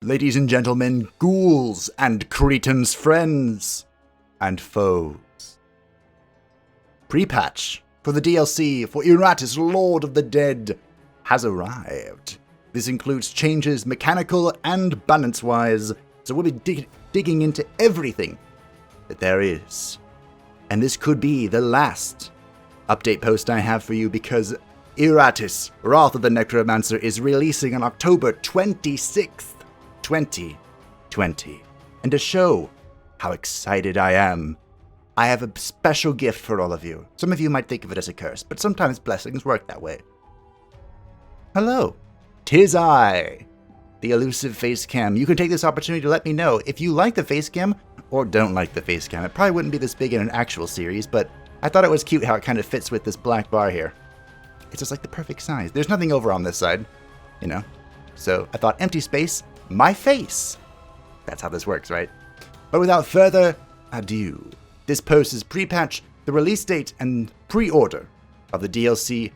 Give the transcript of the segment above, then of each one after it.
ladies and gentlemen, ghouls and Cretan's friends and foes. Pre-patch for the DLC for Iratus, Lord of the Dead, has arrived. This includes changes mechanical and balance-wise, so we'll be digging into everything that there is. And this could be the last update post I have for you, because Iratus, Wrath of the Necromancer, is releasing on October 26th, 2020. And to show how excited I am, I have a special gift for all of you. Some of you might think of it as a curse, but sometimes blessings work that way. Hello, 'tis I, the elusive Facecam. You can take this opportunity to let me know if you like the Facecam or don't like the Facecam. It probably wouldn't be this big in an actual series, but I thought it was cute how it kind of fits with this black bar here. It's just like the perfect size. There's nothing over on this side, you know? So I thought, empty space, my face. That's how this works, right? But without further ado, this post is pre-patch, the release date, and pre-order of the DLC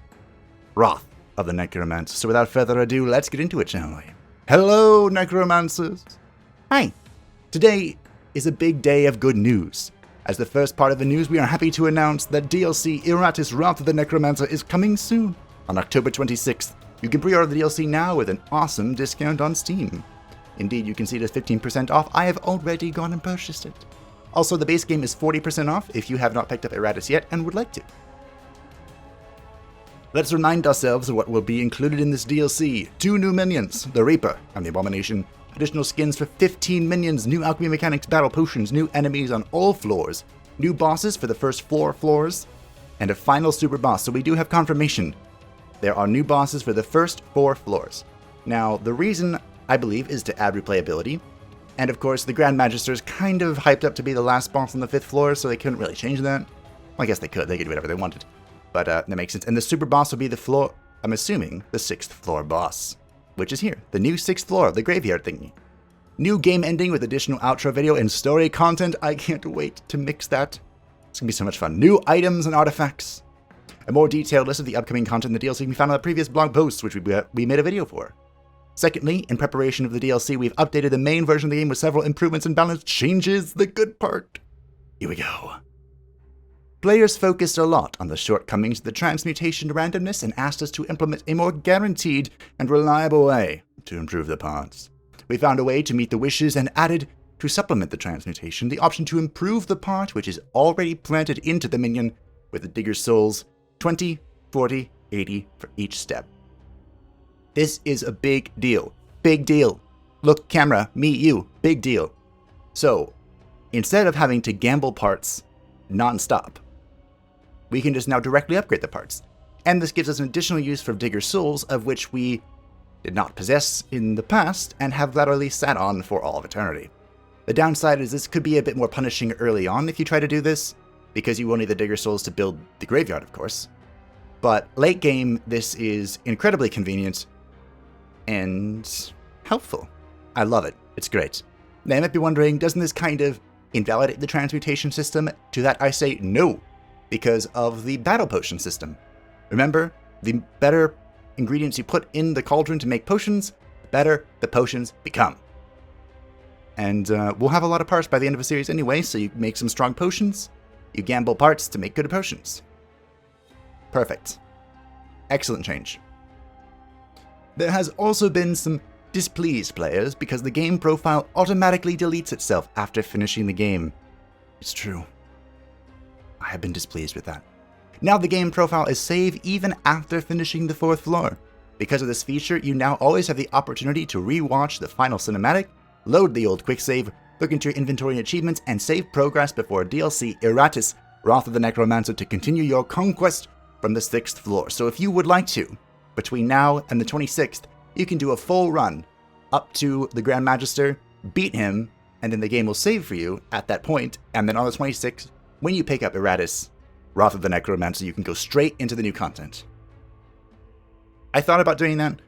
Wrath of the Necromancer. So without further ado, let's get into it, shall we? Hello, Necromancers. Hi. Today is a big day of good news. As the first part of the news, we are happy to announce that DLC Iratus, Wrath of the Necromancer is coming soon. On October 26th, you can pre-order the DLC now with an awesome discount on Steam. Indeed, you can see it as 15% off. I have already gone and purchased it. Also, the base game is 40% off if you have not picked up Iratus yet and would like to. Let's remind ourselves of what will be included in this DLC. 2 new minions, the Reaper and the Abomination. Additional skins for 15 minions, new alchemy mechanics, battle potions, new enemies on all floors, new bosses for the first 4 floors, and a final super boss. So we do have confirmation. There are new bosses for the first 4 floors. Now, the reason, I believe, is to add replayability. And of course, the Grand Magister is kind of hyped up to be the last boss on the 5th floor, so they couldn't really change that. Well, I guess they could do whatever they wanted. But that makes sense. And the super boss will be the floor, I'm assuming, the 6th floor boss, which is here, the new 6th floor, the graveyard thingy. New game ending with additional outro video and story content. I can't wait to mix that. It's gonna be so much fun. New items and artifacts. A more detailed list of the upcoming content in the DLC can be found on the previous blog posts, which we made a video for. Secondly, in preparation of the DLC, we've updated the main version of the game with several improvements and balance changes. The good part. Here we go. Players focused a lot on the shortcomings of the transmutation randomness and asked us to implement a more guaranteed and reliable way to improve the parts. We found a way to meet the wishes and added, to supplement the transmutation, the option to improve the part which is already planted into the minion with the Digger's Souls, 20, 40, 80 for each step. This is a big deal. Big deal. Look, camera, me, you, big deal. So, instead of having to gamble parts non-stop, we can just now directly upgrade the parts. And this gives us an additional use for Digger's Souls, of which we did not possess in the past and have laterally sat on for all of eternity. The downside is this could be a bit more punishing early on if you try to do this, because you will need the Digger's Souls to build the graveyard, of course. But late game, this is incredibly convenient and helpful. I love it. It's great. Now you might be wondering, doesn't this kind of invalidate the transmutation system? To that I say no, because of the battle potion system. Remember, the better ingredients you put in the cauldron to make potions, the better the potions become. And we'll have a lot of parts by the end of the series anyway, so you make some strong potions, you gamble parts to make good potions. Perfect. Excellent change. There has also been some displeased players because the game profile automatically deletes itself after finishing the game. It's true. I have been displeased with that. Now the game profile is saved even after finishing the 4th floor. Because of this feature, you now always have the opportunity to re-watch the final cinematic, load the old quick save, look into your inventory and achievements, and save progress before DLC Iratus, Wrath of the Necromancer, to continue your conquest from the 6th floor. So if you would like to, between now and the 26th, you can do a full run up to the Grand Magister, beat him, and then the game will save for you at that point, and then on the 26th, when you pick up Iratus, Wrath of the Necromancer, you can go straight into the new content. I thought about doing that,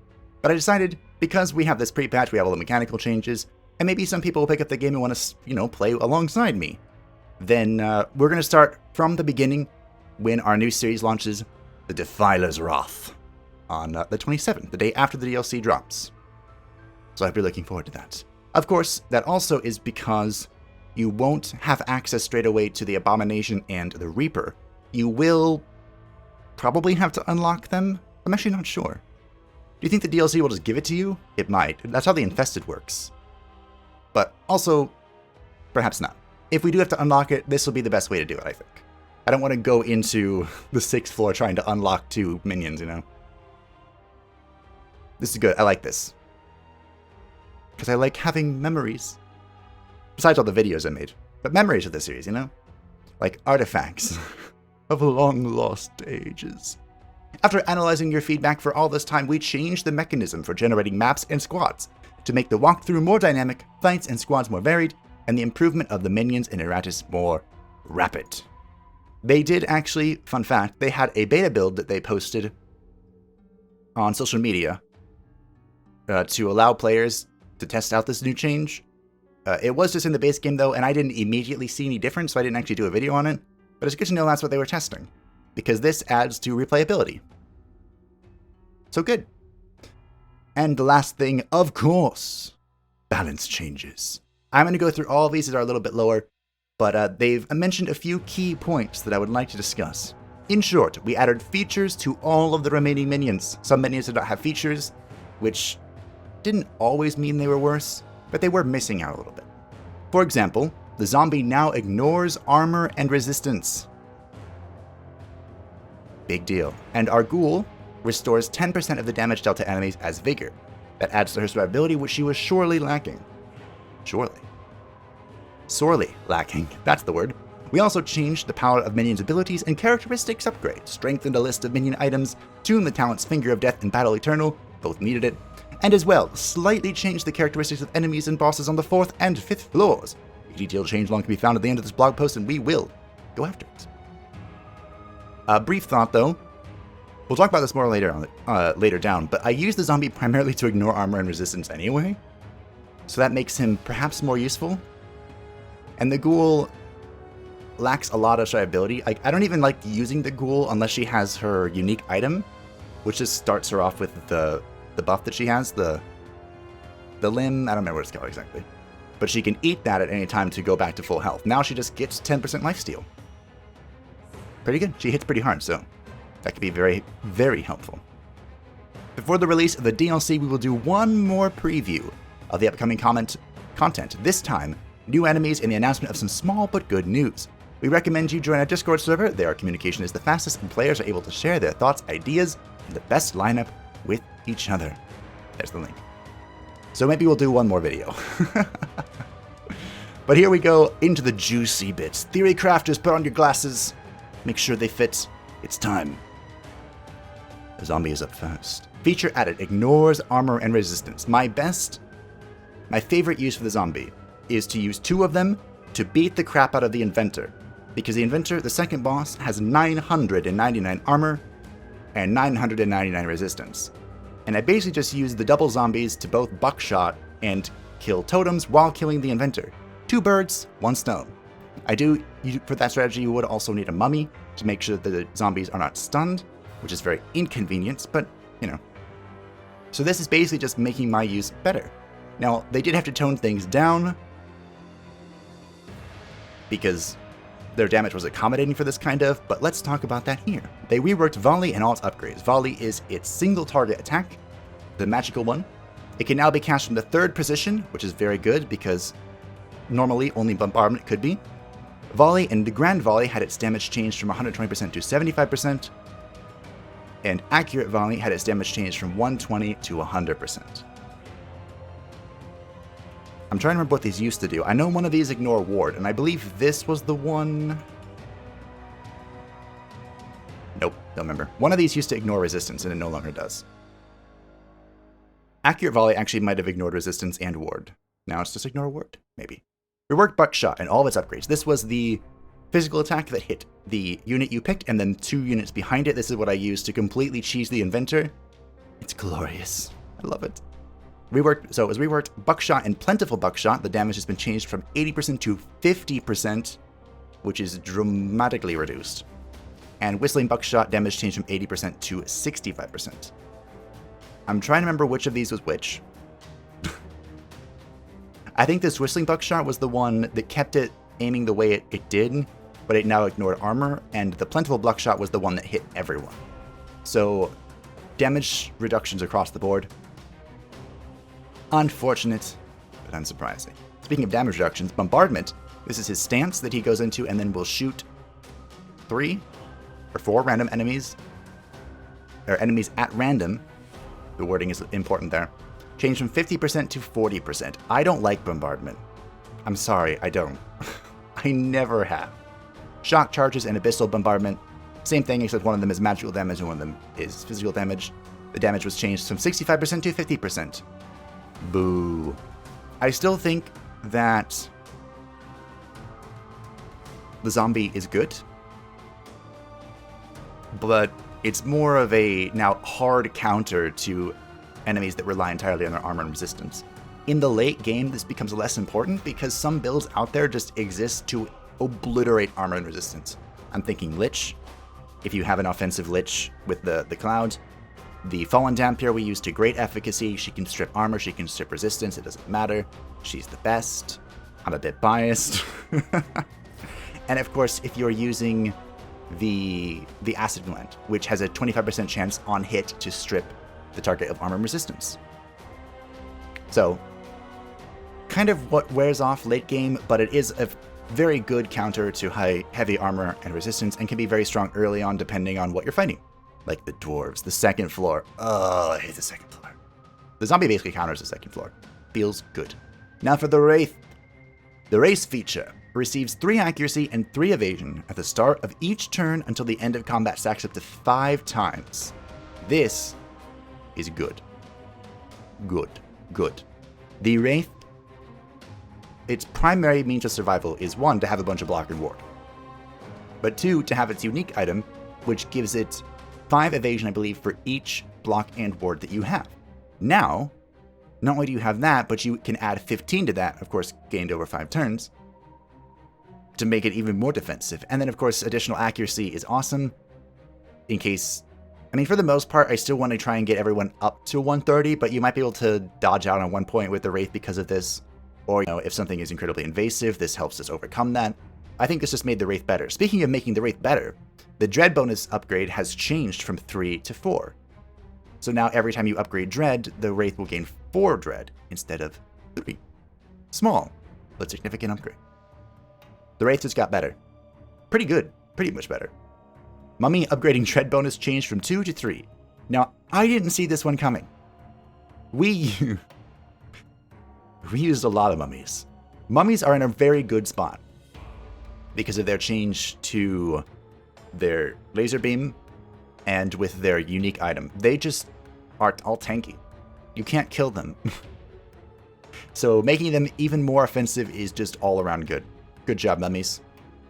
but I decided, because we have this pre-patch, we have all the mechanical changes, and maybe some people will pick up the game and want to, play alongside me. Then we're going to start from the beginning when our new series launches, The Defiler's Wrath, on the 27th, the day after the DLC drops. So I hope you're looking forward to that. Of course, that also is because you won't have access straight away to the Abomination and the Reaper. You will probably have to unlock them. I'm actually not sure. Do you think the DLC will just give it to you? It might. That's how the Infested works. But also, perhaps not. If we do have to unlock it, this will be the best way to do it, I think. I don't want to go into the 6th floor trying to unlock 2 minions, you know? This is good. I like this. Because I like having memories. Besides all the videos I made. But memories of the series, you know? Like artifacts of long-lost ages. After analyzing your feedback for all this time, we changed the mechanism for generating maps and squads to make the walkthrough more dynamic, fights and squads more varied, and the improvement of the minions in Iratus more rapid. They did actually, fun fact, they had a beta build that they posted on social media to allow players to test out this new change. It was just in the base game though, and I didn't immediately see any difference, so I didn't actually do a video on it. But it's good to know that's what they were testing, because this adds to replayability. So good. And the last thing, of course, balance changes. I'm going to go through all of these that are a little bit lower, but they've mentioned a few key points that I would like to discuss. In short, we added features to all of the remaining minions. Some minions did not have features, which didn't always mean they were worse, but they were missing out a little bit. For example, the zombie now ignores armor and resistance. Big deal. And our ghoul restores 10% of the damage dealt to enemies as vigor. That adds to her survivability, which she was sorely lacking. Sorely lacking, that's the word. We also changed the palette of minions' abilities and characteristics upgrades, strengthened a list of minion items, tuned the talents Finger of Death and Battle Eternal, both needed it, and as well, slightly changed the characteristics of enemies and bosses on the 4th and 5th floors. A detailed change long can be found at the end of this blog post, and we will go after it. A brief thought though, we'll talk about this more later down, but I use the zombie primarily to ignore armor and resistance anyway, so that makes him perhaps more useful. And the ghoul lacks a lot of survivability. I don't even like using the ghoul unless she has her unique item, which just starts her off with the buff that she has, the limb, I don't remember what it's called exactly. But she can eat that at any time to go back to full health. Now she just gets 10% lifesteal. Pretty good. She hits pretty hard, so that could be very, very helpful. Before the release of the DLC, we will do one more preview of the upcoming content. This time, new enemies and the announcement of some small but good news. We recommend you join our Discord server. There, our communication is the fastest, and players are able to share their thoughts, ideas, and the best lineup with each other. There's the link. So maybe we'll do one more video. But here we go into the juicy bits. Theory crafters, put on your glasses. Make sure they fit. It's time. The zombie is up first. Feature added, ignores armor and resistance. My favorite use for the zombie is to use 2 of them to beat the crap out of the Inventor. Because the Inventor, the second boss, has 999 armor and 999 resistance. And I basically just use the double zombies to both buckshot and kill totems while killing the Inventor. 2 birds, 1 stone. For that strategy, you would also need a mummy to make sure that the zombies are not stunned, which is very inconvenient, but, you know. So this is basically just making my use better. Now, they did have to tone things down because their damage was accommodating for this kind of, but let's talk about that here. They reworked Volley and all its upgrades. Volley is its single target attack, the magical one. It can now be cast from the 3rd position, which is very good because normally only bombardment could be. Volley and the Grand Volley had its damage changed from 120% to 75%, and Accurate Volley had its damage changed from 120 to 100%. I'm trying to remember what these used to do. I know one of these ignore ward, and I believe this was the one. Nope, don't remember. One of these used to ignore resistance, and it no longer does. Accurate Volley actually might have ignored resistance and ward. Now it's just ignore ward, maybe. Reworked Buckshot and all of its upgrades. This was the physical attack that hit the unit you picked, and then 2 units behind it. This is what I used to completely cheese the Inventor. It's glorious. I love it. So it was reworked Buckshot and Plentiful Buckshot. The damage has been changed from 80% to 50%, which is dramatically reduced. And Whistling Buckshot damage changed from 80% to 65%. I'm trying to remember which of these was which. I think this Whistling Buckshot was the one that kept it aiming the way it did, but it now ignored armor, and the Plentiful Buckshot was the one that hit everyone. So, damage reductions across the board. Unfortunate, but unsurprising. Speaking of damage reductions, Bombardment. This is his stance that he goes into and then will shoot 3 or 4 random enemies, or enemies at random. The wording is important there. Change from 50% to 40%. I don't like Bombardment. I'm sorry, I don't. I never have. Shock Charges and Abyssal Bombardment. Same thing, except one of them is magical damage and one of them is physical damage. The damage was changed from 65% to 50%. Boo. I still think that the zombie is good, but it's more of a now hard counter to enemies that rely entirely on their armor and resistance. In the late game, this becomes less important because some builds out there just exist to obliterate armor and resistance. I'm thinking Lich. If you have an offensive Lich with the clouds, the Fallen Dampier we use to great efficacy. She can strip armor, she can strip resistance, it doesn't matter. She's the best. I'm a bit biased. And of course, if you're using the Acid Gland, which has a 25% chance on hit to strip the target of armor and resistance. So, kind of what wears off late game, but it is a very good counter to heavy armor and resistance, and can be very strong early on depending on what you're fighting. Like the dwarves, the second floor. Oh, I hate the second floor. The zombie basically counters the second floor. Feels good. Now for the Wraith. The Wraith feature receives 3 accuracy and 3 evasion at the start of each turn until the end of combat, stacks up to 5 times. This is good. Good. Good. The Wraith, its primary means of survival is 1, to have a bunch of block and ward. But 2, to have its unique item, which gives it 5 evasion, I believe, for each block and ward that you have. Now, not only do you have that, but you can add 15 to that, of course, gained over 5 turns, to make it even more defensive. And then, of course, additional accuracy is awesome, in case... I mean, for the most part, I still want to try and get everyone up to 130, but you might be able to dodge out on one point with the Wraith because of this. Or, you know, if something is incredibly invasive, this helps us overcome that. I think this just made the Wraith better. Speaking of making the Wraith better, the Dread bonus upgrade has changed from 3 to 4. So now every time you upgrade Dread, the Wraith will gain 4 Dread instead of 3. Small, but significant upgrade. The Wraith just got better. Pretty good. Pretty much better. Mummy upgrading Dread bonus changed from 2 to 3. Now, I didn't see this one coming. We used a lot of mummies. Mummies are in a very good spot because of their change to their laser beam and with their unique item. They just are all tanky. You can't kill them. So making them even more offensive is just all around good. Good job, mummies.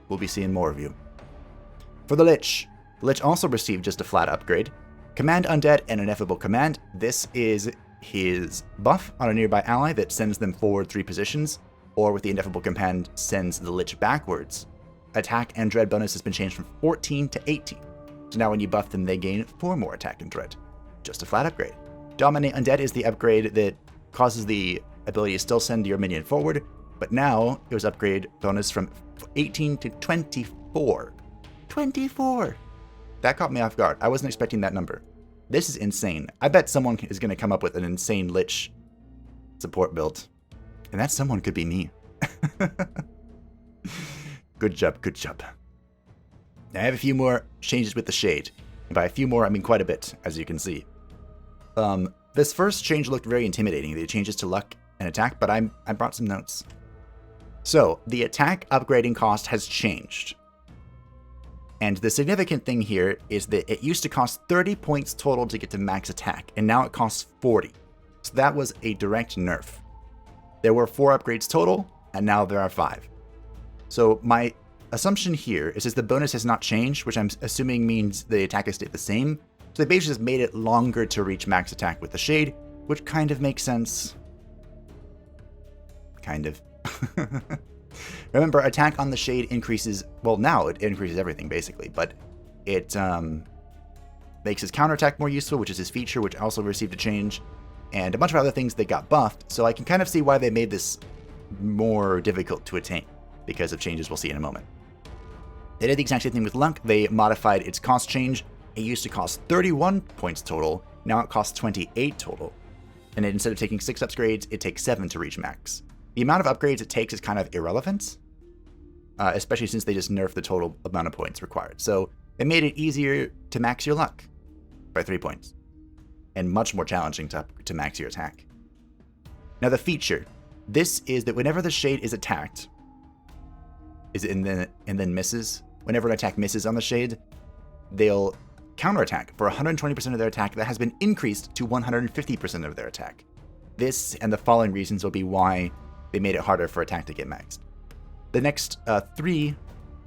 We'll be seeing more of you. For the Lich also received just a flat upgrade. Command Undead and Ineffable Command. This is his buff on a nearby ally that sends them forward 3 positions, or with the Ineffable Command sends the Lich backwards. Attack and Dread bonus has been changed from 14 to 18. So now when you buff them, they gain 4 more attack and Dread. Just a flat upgrade. Dominate Undead is the upgrade that causes the ability to still send your minion forward, but now it was upgrade bonus from 18 to 24. 24! That caught me off guard. I wasn't expecting that number. This is insane. I bet someone is going to come up with an insane Lich support build. And that someone could be me. Good job, good job. Now I have a few more changes with the Shade. And by a few more, I mean quite a bit, as you can see. This first change looked very intimidating. The changes to luck and attack, but I brought some notes. So, the attack upgrading cost has changed. And the significant thing here is that it used to cost 30 points total to get to max attack, and now it costs 40. So that was a direct nerf. There were 4 upgrades total, and now there are 5. So my assumption here is the bonus has not changed, which I'm assuming means the attack has stayed the same. So they basically just made it longer to reach max attack with the Shade, which kind of makes sense. Kind of. Remember, attack on the Shade increases, well, now it increases everything, basically, but it makes his counterattack more useful, which is his feature, which also received a change, and a bunch of other things that got buffed, so I can kind of see why they made this more difficult to attain because of changes we'll see in a moment. They did the exact same thing with luck. They modified its cost change. It used to cost 31 points total. Now it costs 28 total. And instead of taking 6 upgrades, it takes 7 to reach max. The amount of upgrades it takes is kind of irrelevant, especially since they just nerfed the total amount of points required. So it made it easier to max your luck by 3 points, and much more challenging to max your attack. Now the feature, this is that whenever the shade is attacked, and then misses, whenever an attack misses on the shade, they'll counterattack for 120% of their attack that has been increased to 150% of their attack. This and the following reasons will be why they made it harder for attack to get maxed. The next 3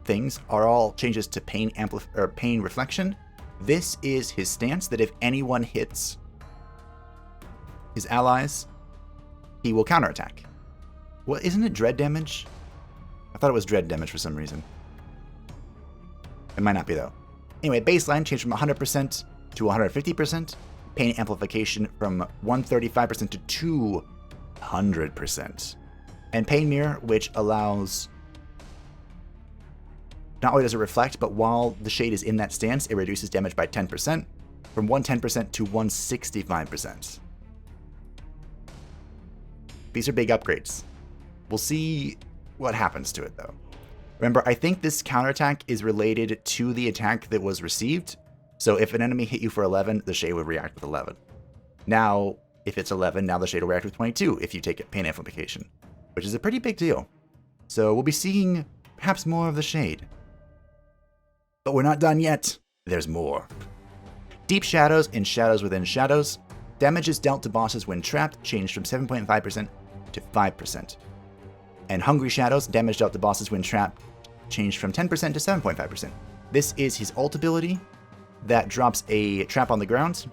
things are all changes to pain reflection. This is his stance that if anyone hits his allies, he will counterattack. Well, isn't it dread damage? I thought it was dread damage for some reason. It might not be though. Anyway, baseline changed from 100% to 150%. Pain amplification from 135% to 200%. And pain mirror, which allows, not only does it reflect, but while the shade is in that stance, it reduces damage by 10%, from 110% to 165%. These are big upgrades. We'll see what happens to it though. Remember, I think this counterattack is related to the attack that was received. So if an enemy hit you for 11, the shade would react with 11. Now, if it's 11, now the shade will react with 22 if you take a pain amplification, which is a pretty big deal. So we'll be seeing perhaps more of the shade. But we're not done yet. There's more. Deep Shadows and Shadows Within Shadows. Damages dealt to bosses when trapped changed from 7.5% to 5%. And Hungry Shadows, damage dealt to bosses when trapped changed from 10% to 7.5%. This is his ult ability that drops a trap on the ground,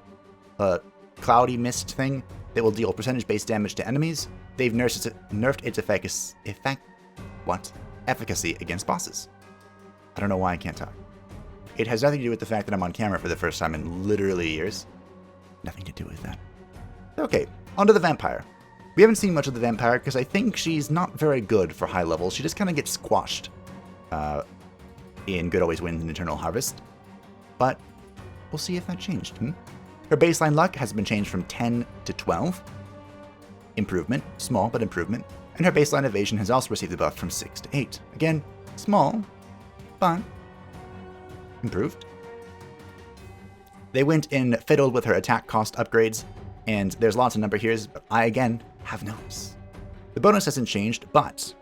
a cloudy mist thing that will deal percentage-based damage to enemies. They've nerfed its efficacy against bosses. I don't know why I can't talk. It has nothing to do with the fact that I'm on camera for the first time in literally years. Nothing to do with that. Okay, onto the Vampire. We haven't seen much of the Vampire because I think she's not very good for high levels. She just kind of gets squashed in Good Always Wins and Eternal Harvest. But we'll see if that changed. Her baseline luck has been changed from 10 to 12. Improvement, small but improvement. And her baseline evasion has also received a buff from 6 to 8. Again, small, but improved. They went and fiddled with her attack cost upgrades, and there's lots of number here, but I, again, have notes. The bonus hasn't changed, but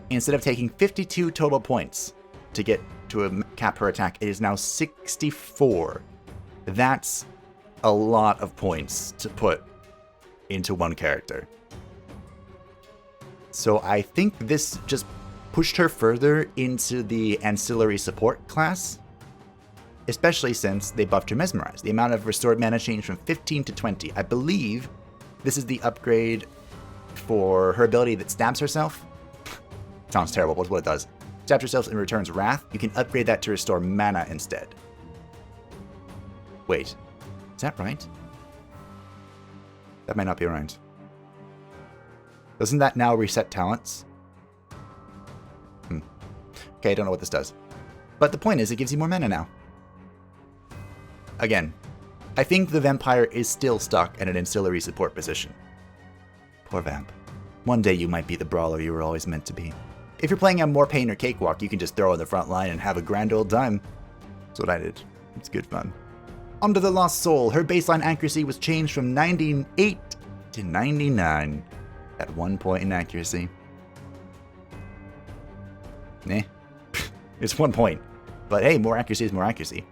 instead of taking 52 total points to get to a cap per attack, it is now 64. That's a lot of points to put into one character. So I think this just pushed her further into the ancillary support class, especially since they buffed her Mesmerize. The amount of restored mana changed from 15 to 20. I believe this is the upgrade for her ability that stabs herself. Sounds terrible, but what it does. Stabs herself and returns Wrath. You can upgrade that to restore mana instead. Wait, is that right? That might not be right. Doesn't that now reset talents? Okay, I don't know what this does. But the point is, it gives you more mana now. Again, I think the Vampire is still stuck in an ancillary support position. Poor Vamp. One day you might be the brawler you were always meant to be. If you're playing on More Pain or Cakewalk, you can just throw in the front line and have a grand old time. That's what I did. It's good fun. Onto the Lost Soul. Her baseline accuracy was changed from 98 to 99 at 1 point in accuracy. It's 1 point. But hey, more accuracy is more accuracy.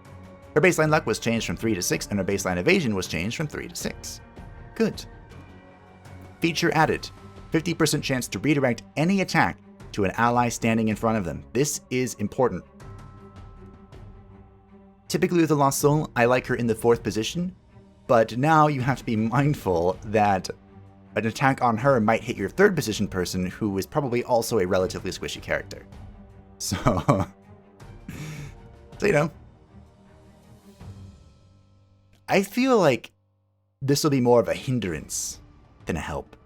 Her baseline luck was changed from 3 to 6, and her baseline evasion was changed from 3 to 6. Good. Feature added. 50% chance to redirect any attack to an ally standing in front of them. This is important. Typically with the Lost Soul, I like her in the 4th position, but now you have to be mindful that an attack on her might hit your 3rd position person, who is probably also a relatively squishy character. So you know. I feel like this will be more of a hindrance than a help.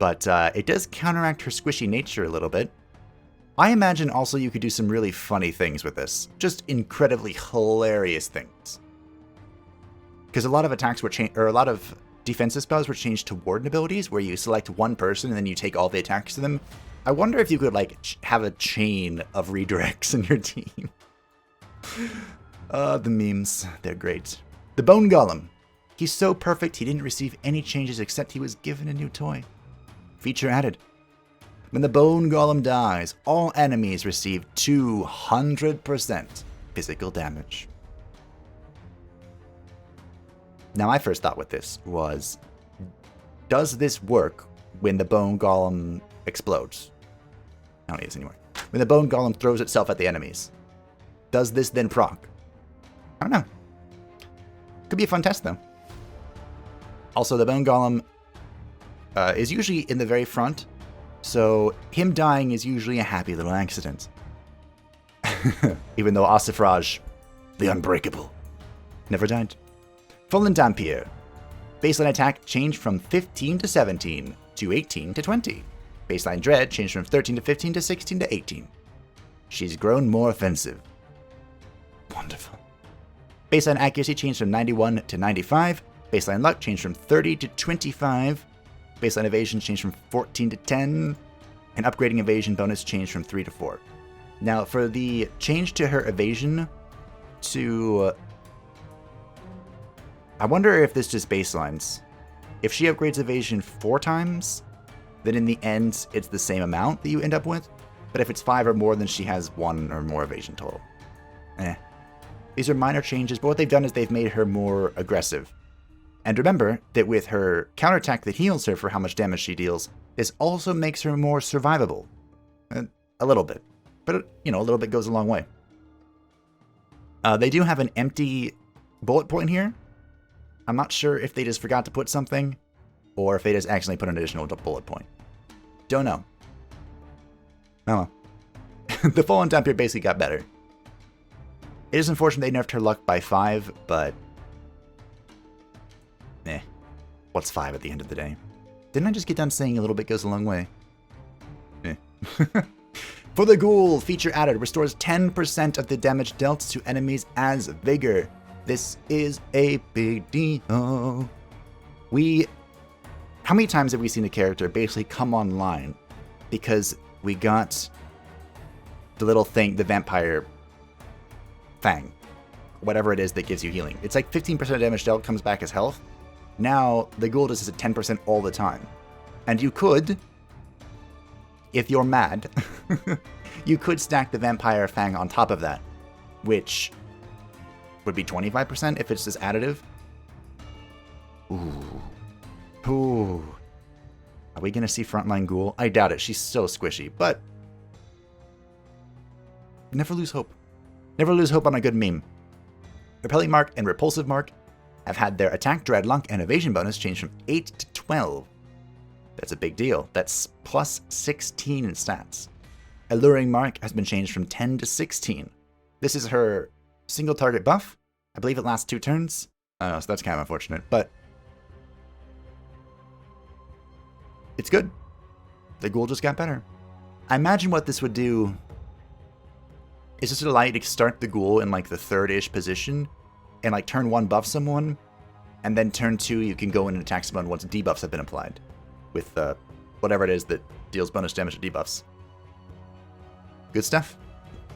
but it does counteract her squishy nature a little bit. I imagine also you could do some really funny things with this. Just incredibly hilarious things. Because a lot of attacks were changed, or a lot of defensive spells were changed to warden abilities, where you select one person and then you take all the attacks to them. I wonder if you could, like, have a chain of redirects in your team. The memes, they're great. The Bone Golem. He's so perfect he didn't receive any changes except he was given a new toy. Feature added. When the Bone Golem dies, all enemies receive 200% physical damage. Now, my first thought with this was, does this work when the Bone Golem explodes? I don't need this anymore. When the Bone Golem throws itself at the enemies, does this then proc? I don't know. Could be a fun test, though. Also, the Bone Golem is usually in the very front, so him dying is usually a happy little accident. Even though Ossifrage, the Unbreakable, never died. Fallen Dampier. Baseline attack changed from 15 to 17 to 18 to 20. Baseline Dread changed from 13 to 15 to 16 to 18. She's grown more offensive. Wonderful. Baseline Accuracy changed from 91 to 95. Baseline Luck changed from 30 to 25. Baseline Evasion changed from 14 to 10. And Upgrading Evasion bonus changed from 3 to 4. Now, for the change to her Evasion to... I wonder if this just baselines. If she upgrades Evasion 4 times, then in the end, it's the same amount that you end up with. But if it's 5 or more, then she has 1 or more Evasion total. These are minor changes, but what they've done is they've made her more aggressive. And remember that with her counterattack that heals her for how much damage she deals, this also makes her more survivable. A little bit. But, you know, a little bit goes a long way. They do have an empty bullet point here. I'm not sure if they just forgot to put something, or if they just accidentally put an additional bullet point. Don't know. Oh well. The Fallen Dampier basically got better. It is unfortunate they nerfed her luck by 5, but... What's 5 at the end of the day? Didn't I just get done saying a little bit goes a long way? For the Ghoul, feature added, restores 10% of the damage dealt to enemies as Vigor. This is a big deal. How many times have we seen a character basically come online because we got the little thing, the vampire fang, whatever it is that gives you healing. It's like 15% of damage dealt comes back as health. Now, the Ghoul does this at 10% all the time. And you could, if you're mad, you could stack the vampire fang on top of that, which would be 25% if it's just additive. Ooh. Are we going to see Frontline Ghoul? I doubt it. She's so squishy, but never lose hope. Never lose hope on a good meme. Repelling Mark and Repulsive Mark have had their attack, dread, luck, and evasion bonus changed from 8 to 12. That's a big deal. That's plus 16 in stats. Alluring Mark has been changed from 10 to 16. This is her single target buff. I believe it lasts 2 turns. So that's kind of unfortunate, but it's good. The Ghoul just got better. I imagine what this would do is just allow you to start the Ghoul in like the 3rd-ish position and like turn 1 buff someone, and then turn 2 you can go in and attack someone once debuffs have been applied with whatever it is that deals bonus damage to debuffs. Good stuff.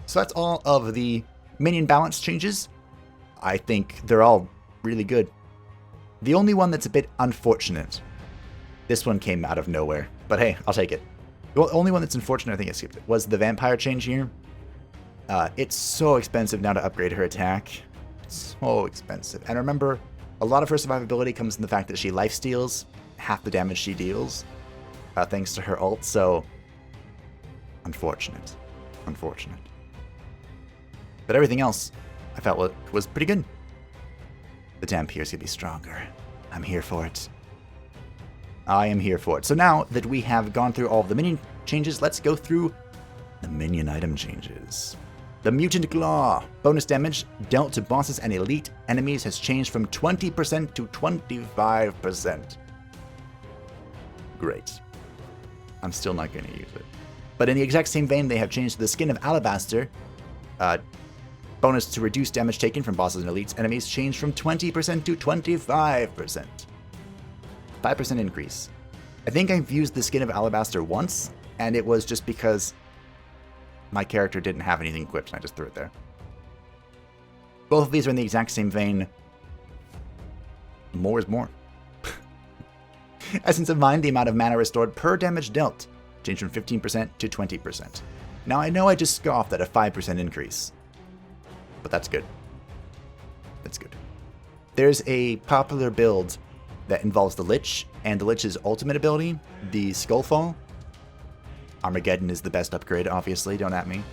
So that's all of the minion balance changes. I think they're all really good. The only one that's a bit unfortunate, this one came out of nowhere, but hey, I'll take it. The only one that's unfortunate, I think I skipped it, was the vampire change here. It's so expensive now to upgrade her attack. It's so expensive. And remember, a lot of her survivability comes from the fact that she lifesteals half the damage she deals, thanks to her ult, so unfortunate. But everything else I felt was pretty good. The Dampier's gonna be stronger. I'm here for it. I am here for it. So now that we have gone through all of the minion changes, let's go through the minion item changes. The Mutant Claw. Bonus damage dealt to bosses and elite enemies has changed from 20% to 25%. Great. I'm still not going to use it. But in the exact same vein, they have changed the skin of Alabaster. Bonus to reduce damage taken from bosses and elites enemies changed from 20% to 25%. 5% increase. I think I've used the skin of Alabaster once, and it was just because my character didn't have anything equipped, and I just threw it there. Both of these are in the exact same vein. More is more. Essence of Mind, the amount of mana restored per damage dealt, changed from 15% to 20%. Now I know I just scoffed at a 5% increase, but that's good. That's good. There's a popular build that involves the Lich, and the Lich's ultimate ability, the Skullfall. Armageddon is the best upgrade, obviously, don't at me.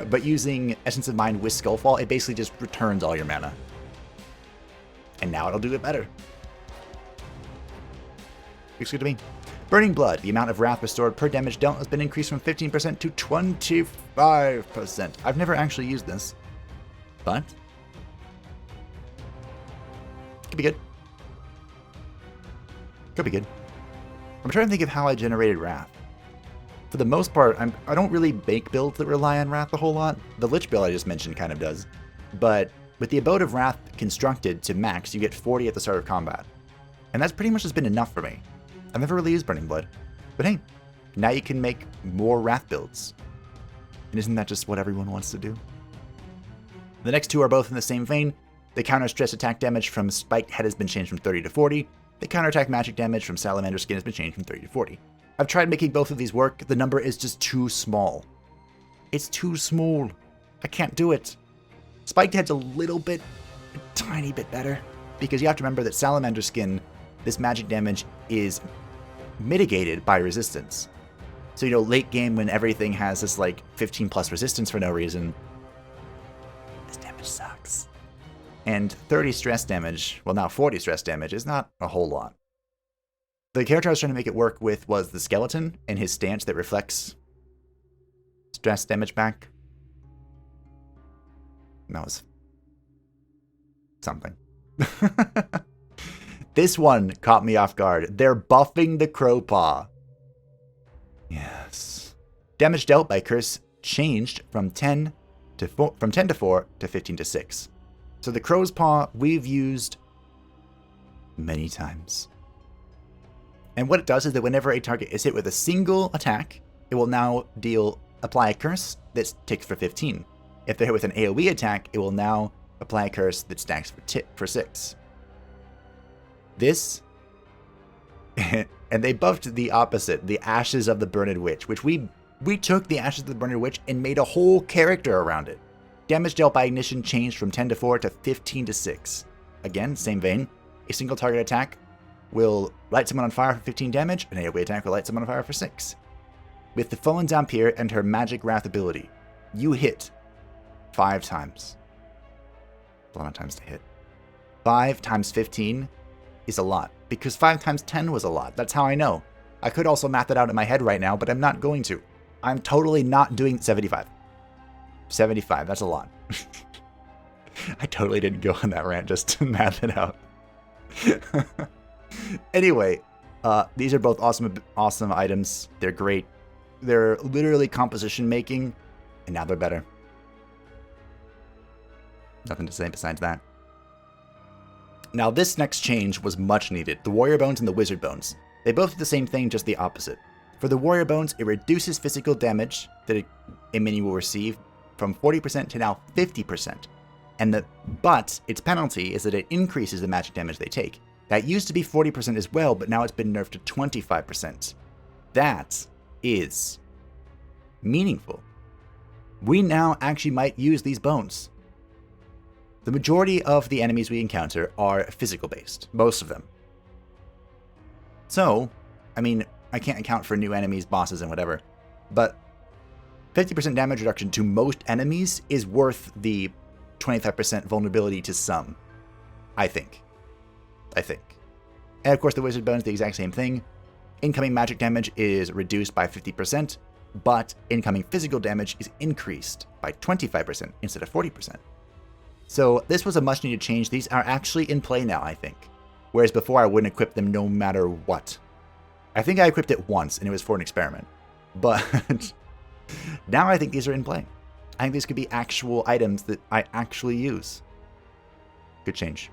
But using Essence of Mind with Skullfall, it basically just returns all your mana. And now it'll do it better. Looks good to me. Burning Blood, the amount of wrath restored per damage dealt has been increased from 15% to 25%. I've never actually used this, but could be good. Could be good. I'm trying to think of how I generated wrath. For the most part, I don't really make builds that rely on wrath a whole lot. The Lich build I just mentioned kind of does. But with the Abode of Wrath constructed to max, you get 40 at the start of combat. And that's pretty much just been enough for me. I've never really used Burning Blood. But hey, now you can make more wrath builds. And isn't that just what everyone wants to do? The next two are both in the same vein. The counter stress attack damage from Spiked Head has been changed from 30 to 40. The counterattack magic damage from Salamander Skin has been changed from 30 to 40. I've tried making both of these work. The number is just too small. It's too small. I can't do it. Spiked Head's a tiny bit better, because you have to remember that Salamander Skin, this magic damage is mitigated by resistance. So, late game when everything has this, 15 plus resistance for no reason, this damage sucks. And 30 stress damage, well now 40 stress damage, is not a whole lot. The character I was trying to make it work with was the Skeleton and his stance that reflects stress damage back. And that was something. This one caught me off guard. They're buffing the Crowpaw. Yes. Damage dealt by Curse changed from 10 to 4 to 15 to 6. So the Crow's Paw we've used many times. And what it does is that whenever a target is hit with a single attack, it will now apply a curse that ticks for 15. If they're hit with an AoE attack, it will now apply a curse that stacks for 6. This, and they buffed the opposite, the Ashes of the Burned Witch, which we took the Ashes of the Burned Witch and made a whole character around it. Damage dealt by ignition changed from 10 to 4 to 15 to 6. Again, same vein. A single target attack will light someone on fire for 15 damage, an AoE attack will light someone on fire for 6. With the Fallen Dhampir and her Magic Wrath ability, you hit 5 times. A lot of times to hit. 5 times 15 is a lot, because 5 times 10 was a lot. That's how I know. I could also math it out in my head right now, but I'm not going to. I'm totally not doing 75. 75, that's a lot. I totally didn't go on that rant just to math it out. Anyway, these are both awesome items. They're great. They're literally composition making, and now they're better. Nothing to say besides that. Now this next change was much needed. The Warrior Bones and the Wizard Bones. They both do the same thing, just the opposite. For the Warrior Bones, it reduces physical damage that a minion will receive from 40% to now 50%. But its penalty is that it increases the magic damage they take. That used to be 40% as well, but now it's been nerfed to 25%. That is meaningful. We now actually might use these bones. The majority of the enemies we encounter are physical based, most of them. So, I can't account for new enemies, bosses, and whatever, but 50% damage reduction to most enemies is worth the 25% vulnerability to some, I think. And of course the Wizard Bones, the exact same thing. Incoming magic damage is reduced by 50%, but incoming physical damage is increased by 25% instead of 40%. So this was a much needed change. These are actually in play now, I think. Whereas before I wouldn't equip them no matter what. I think I equipped it once, and it was for an experiment. But now I think these are in play. I think these could be actual items that I actually use. Good change.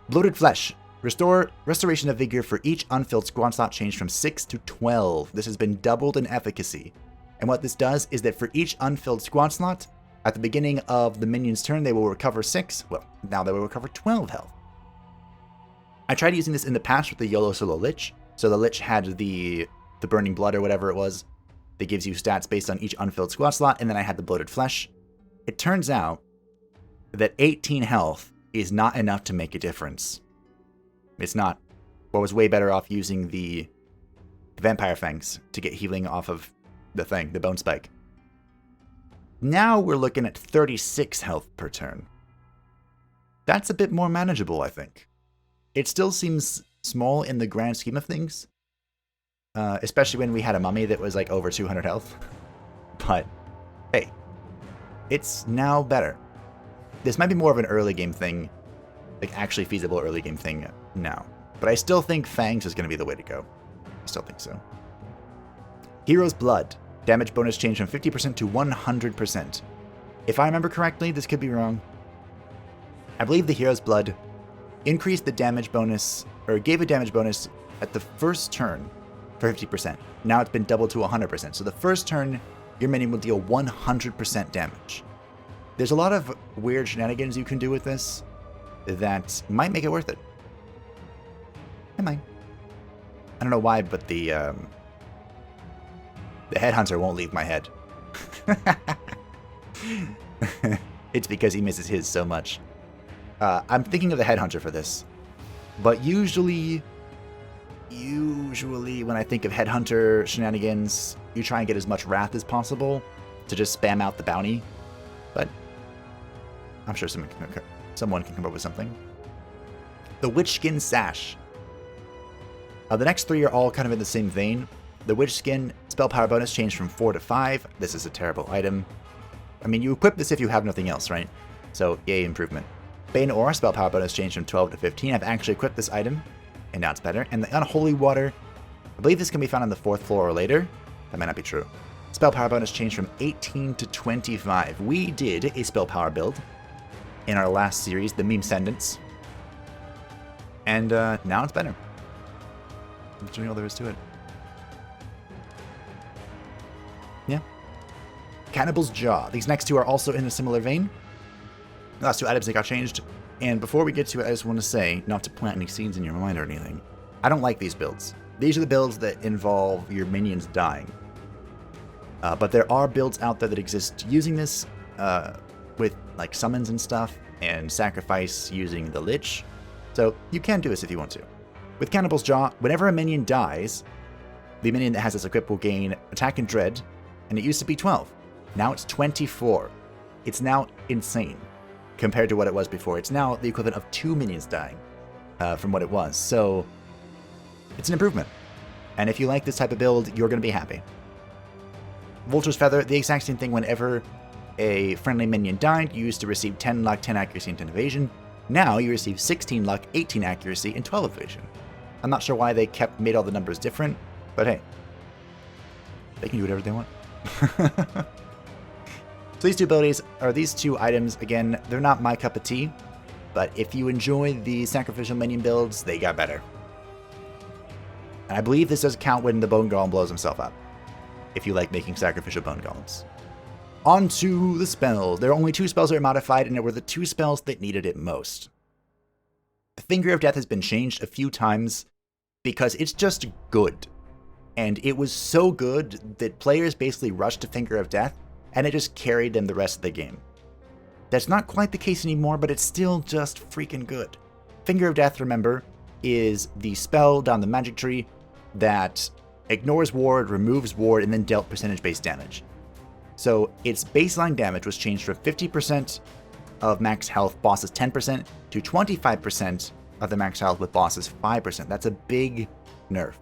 Bloated Flesh. Restoration of Vigor for each unfilled squad slot changed from 6 to 12. This has been doubled in efficacy. And what this does is that for each unfilled squad slot, at the beginning of the minion's turn, they will recover 6. Well, now they will recover 12 health. I tried using this in the past with the YOLO Solo Lich. So the Lich had the Burning Blood or whatever it was that gives you stats based on each unfilled squad slot, and then I had the Bloated Flesh. It turns out that 18 health is not enough to make a difference. It's not. I was way better off using the Vampire Fangs to get healing off of the Bone Spike. Now we're looking at 36 health per turn. That's a bit more manageable, I think. It still seems small in the grand scheme of things, especially when we had a mummy that was like over 200 health. But hey, it's now better. This might be more of an early game thing, like actually feasible early game thing now. But I still think Fangs is going to be the way to go. I still think so. Hero's Blood. Damage bonus changed from 50% to 100%. If I remember correctly, this could be wrong. I believe the Hero's Blood increased the damage bonus, or gave a damage bonus at the first turn for 50%. Now it's been doubled to 100%. So the first turn, your minion will deal 100% damage. There's a lot of weird shenanigans you can do with this that might make it worth it. It might. I don't know why, but the headhunter won't leave my head. It's because he misses his so much. I'm thinking of the headhunter for this. But usually when I think of headhunter shenanigans, you try and get as much wrath as possible to just spam out the bounty. But I'm sure someone can come up with something. The Witchkin Sash. The next three are all kind of in the same vein. The Witchkin spell power bonus changed from 4 to 5. This is a terrible item. I mean, you equip this if you have nothing else, right? So, yay, improvement. Bane Aura spell power bonus changed from 12 to 15. I've actually equipped this item, and now it's better. And the Unholy Water, I believe this can be found on the 4th floor or later. That might not be true. Spell power bonus changed from 18 to 25. We did a spell power build in our last series, the Meme Sendence. And now it's better. That's really all there is to it. Yeah. Cannibals Jaw. These next two are also in a similar vein. The last two items that got changed. And before we get to it, I just want to say, not to plant any seeds in your mind or anything, I don't like these builds. These are the builds that involve your minions dying. But there are builds out there that exist using this with like summons and stuff, and sacrifice using the Lich. So you can do this if you want to. With Cannibals Jaw, whenever a minion dies, the minion that has this equip will gain Attack and Dread, and it used to be 12. Now it's 24. It's now insane compared to what it was before. It's now the equivalent of 2 minions dying from what it was. So it's an improvement. And if you like this type of build, you're going to be happy. Vulture's Feather, the exact same thing. Whenever a friendly minion died, you used to receive 10 luck, 10 accuracy, and 10 evasion. Now you receive 16 luck, 18 accuracy, and 12 evasion. I'm not sure why they made all the numbers different, but hey, they can do whatever they want. So these two abilities, or these two items, again, they're not my cup of tea, but if you enjoy the sacrificial minion builds, they got better. And I believe this does count when the Bone Golem blows himself up, if you like making sacrificial Bone Golems. On to the spells. There are only 2 spells that are modified, and it were the 2 spells that needed it most. The Finger of Death has been changed a few times because it's just good. And it was so good that players basically rushed to Finger of Death, and it just carried them the rest of the game. That's not quite the case anymore, but it's still just freaking good. Finger of Death, remember, is the spell down the magic tree that ignores ward, removes ward, and then dealt percentage-based damage. So its baseline damage was changed from 50% of max health bosses 10% to 25% of the max health with bosses 5%. That's a big nerf.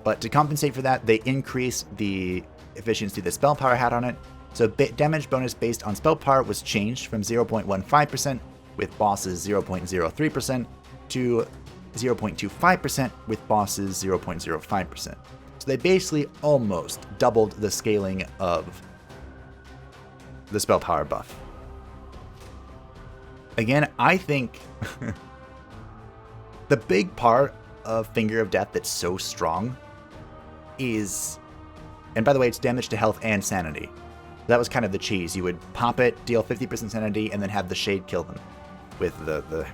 But to compensate for that, they increased the efficiency the spell power had on it. So damage bonus based on spell power was changed from 0.15% with bosses 0.03% to 0.25%, with bosses 0.05%. So they basically almost doubled the scaling of the spell power buff. Again, I think the big part of Finger of Death that's so strong is, and by the way, it's damage to health and sanity. That was kind of the cheese. You would pop it, deal 50% sanity, and then have the shade kill them with the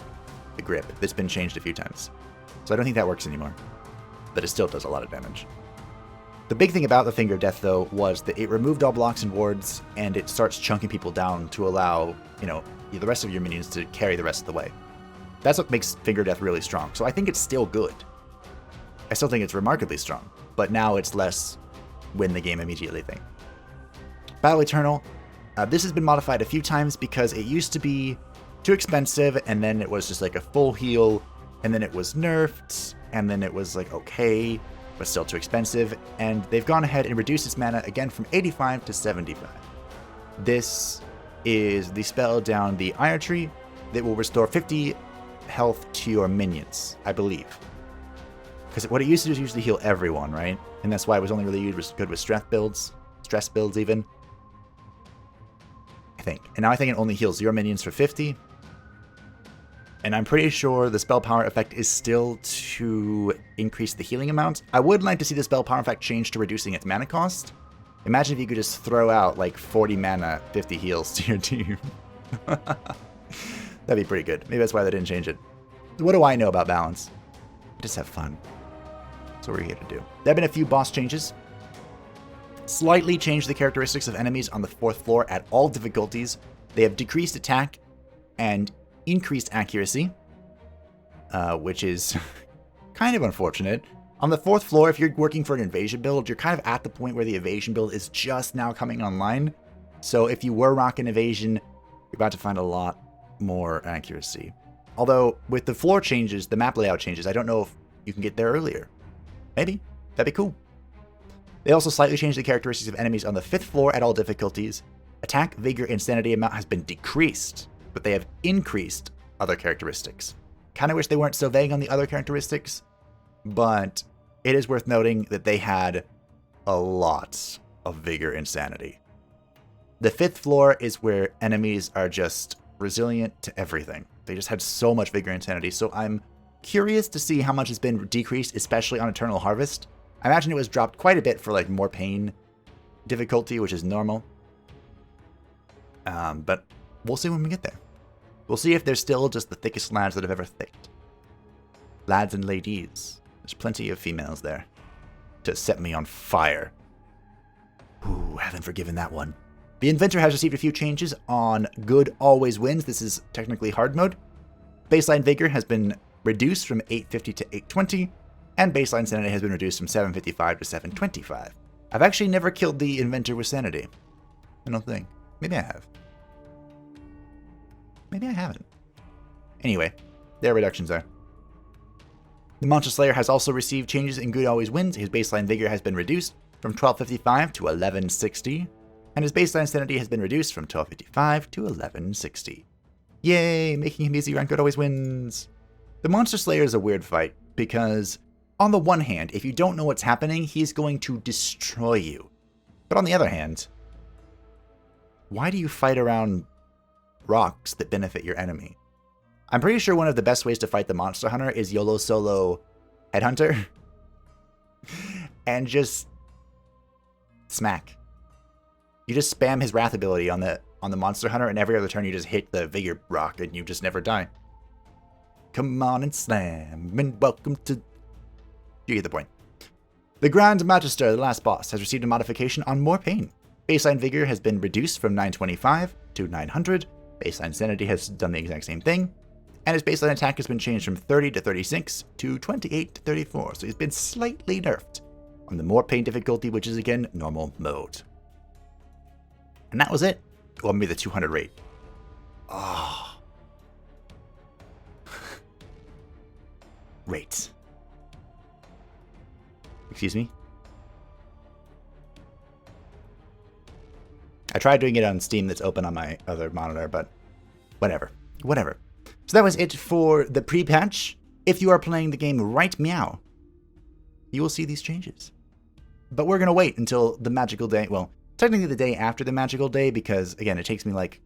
grip. That's been changed a few times. So I don't think that works anymore. But it still does a lot of damage. The big thing about the Finger of Death, though, was that it removed all blocks and wards, and it starts chunking people down to allow, you know, the rest of your minions to carry the rest of the way. That's what makes Finger of Death really strong. So I think it's still good. I still think it's remarkably strong. But now it's less win the game immediately thing. Battle Eternal. This has been modified a few times because it used to be too expensive, and then it was just like a full heal, and then it was nerfed, and then it was like okay, but still too expensive, and they've gone ahead and reduced its mana again from 85 to 75. This is the spell down the Ire Tree that will restore 50 health to your minions, I believe. Because what it used to do is usually heal everyone, right? And that's why it was only really good with stress builds even. I think. And now I think it only heals your minions for 50. And I'm pretty sure the spell power effect is still to increase the healing amount. I would like to see the spell power effect change to reducing its mana cost. Imagine if you could just throw out like 40 mana, 50 heals to your team. That'd be pretty good. Maybe that's why they didn't change it. What do I know about balance? Just have fun. That's what we're here to do. There have been a few boss changes. Slightly changed the characteristics of enemies on the 4th floor at all difficulties. They have decreased attack and increased accuracy, which is kind of unfortunate. On the 4th floor, if you're working for an invasion build, you're kind of at the point where the evasion build is just now coming online. So if you were rocking evasion, you're about to find a lot more accuracy. Although with the floor changes, the map layout changes, I don't know if you can get there earlier. Maybe. That'd be cool. They also slightly changed the characteristics of enemies on the 5th floor at all difficulties. Attack, vigor, and sanity amount has been decreased, but they have increased other characteristics. Kind of wish they weren't so vague on the other characteristics, but it is worth noting that they had a lot of vigor and sanity. The 5th floor is where enemies are just resilient to everything. They just had so much vigor and sanity, so I'm curious to see how much has been decreased, especially on Eternal Harvest. I imagine it was dropped quite a bit for like more pain difficulty, which is normal. But we'll see when we get there. We'll see if they're still just the thickest lads that have ever thicked. Lads and ladies. There's plenty of females there to set me on fire. Ooh, haven't forgiven that one. The Inventor has received a few changes on Good Always Wins. This is technically hard mode. Baseline Vigor has been reduced from 850 to 820. And baseline sanity has been reduced from 755 to 725. I've actually never killed the Inventor with sanity. I don't think. Maybe I have. Maybe I haven't. Anyway, there reductions are. The Monster Slayer has also received changes in Good Always Wins. His baseline vigor has been reduced from 1255 to 1160. And his baseline sanity has been reduced from 1255 to 1160. Yay, making him easier on Good Always Wins. The Monster Slayer is a weird fight because on the one hand, if you don't know what's happening, he's going to destroy you. But on the other hand, why do you fight around rocks that benefit your enemy? I'm pretty sure one of the best ways to fight the Monster Hunter is YOLO Solo Headhunter. And just smack. You just spam his Wrath ability on the Monster Hunter, and every other turn you just hit the Vigor rock and you just never die. Come on and slam, and welcome to... You get the point. The Grand Magister, the last boss, has received a modification on more pain. Baseline Vigor has been reduced from 925 to 900. Baseline Sanity has done the exact same thing. And his baseline attack has been changed from 30 to 36 to 28 to 34. So he's been slightly nerfed on the more pain difficulty, which is again normal mode. And that was it. Or maybe the 200 rate. Oh. Rate. Excuse me? I tried doing it on Steam that's open on my other monitor, but whatever. Whatever. So that was it for the pre-patch. if you are playing the game right meow, you will see these changes. But we're going to wait until the magical day, well, technically the day after the magical day, because again, it takes me like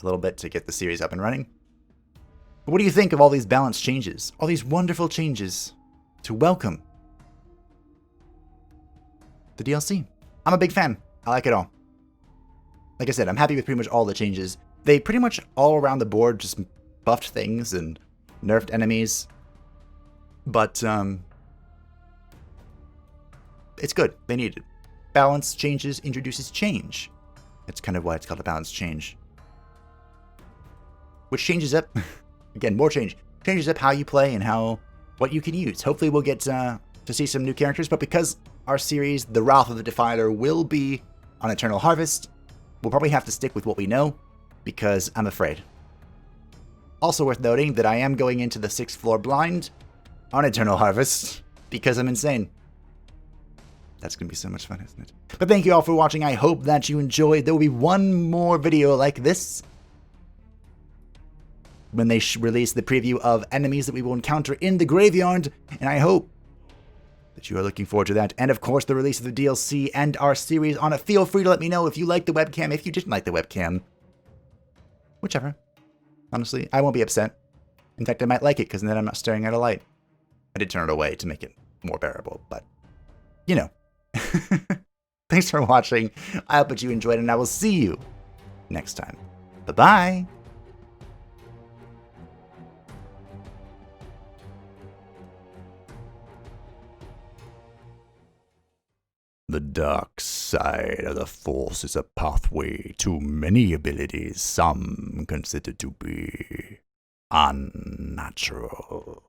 a little bit to get the series up and running. But what do you think of all these balance changes? All these wonderful changes to welcome the DLC. I'm a big fan. I like it all. Like I said, I'm happy with pretty much all the changes. They pretty much all around the board just buffed things and nerfed enemies. But, it's good. They need it. Balance changes introduces change. That's kind of why it's called a balance change. Which changes up, again, more change. Changes up how you play and what you can use. Hopefully we'll get to see some new characters, but because our series, The Wrath of the Defiler, will be on Eternal Harvest, we'll probably have to stick with what we know, because I'm afraid. Also worth noting that I am going into the 6th floor blind on Eternal Harvest, because I'm insane. That's going to be so much fun, isn't it? But thank you all for watching. I hope that you enjoyed. There will be one more video like this when they release the preview of enemies that we will encounter in the graveyard, and I hope that you are looking forward to that. And of course, the release of the DLC and our series on it. Feel free to let me know if you like the webcam, if you didn't like the webcam. Whichever. Honestly, I won't be upset. In fact, I might like it, because then I'm not staring at a light. I did turn it away to make it more bearable, but, you know. Thanks for watching. I hope that you enjoyed, and I will see you next time. Bye-bye! The dark side of the Force is a pathway to many abilities some consider to be unnatural.